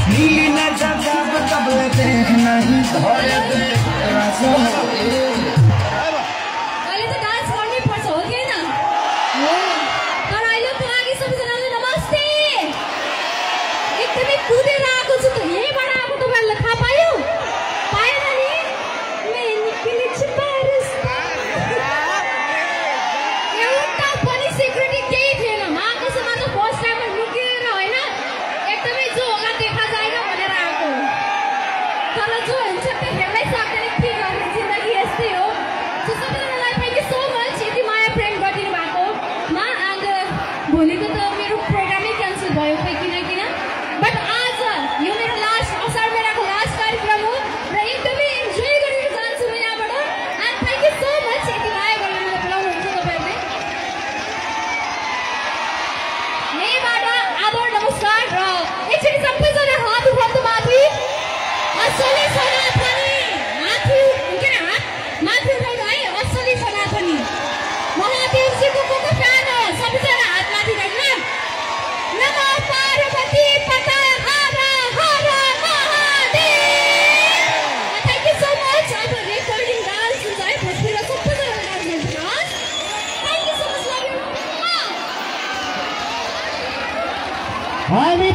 नीली न जब तबले देख नहीं धरे दे रासो अहिले त डान्स गर्नै पर्छ हो कि हैन तर अहिलेको लागि सबैजनालाई नमस्ते एकदमै कुदेर आएको छु त यहीबाट आएको तपाईहरुले थाहा पायो पाएन नि मैं निकली छिपारस एउटा पनि सिक्युरिटी केही थिएन माको समाज फर्स्ट टाइम लुकेर हैन एकदमै जो होला देखा जाएगा भनेर आएको तर जो हुन्छ त्यो हेर्नै सक्दैन के गर्ने जिन्दगी यस्तै हो सो सबैजनालाई थ्यांक यू सो मच यति माया प्रेम गरिदिनु भएको मा एन्ड भोलिको त मेरो प्रोग्रामै क्यान्सल भयो खै किन बट आज यो मेरो लास्ट असार मेराको लास्ट कार्यक्रम हो र एकदमै इन्जोय गरेर जान्छु म यहाँबाट and thank you so much यति माया गरेर मलाई बोलाउनुहुन्छ तपाईहरुले यहीबाट आदर नमस्कार र एकचोटि सबैजना हात उठाउनु माथि असली सनातनी माथि के हात माथि उठाउनु है असली सनातनी महादेवजीको को फ्यान हो सबैजना हात माथि राख्नु नमो पार्वती पता हर हर Mahadev thank you so much अब रेकर्डिङ डान्स हुन्छ है भोजपुरी सबैजना डान्स गर्नुहुन्छ thank you so much love you हामी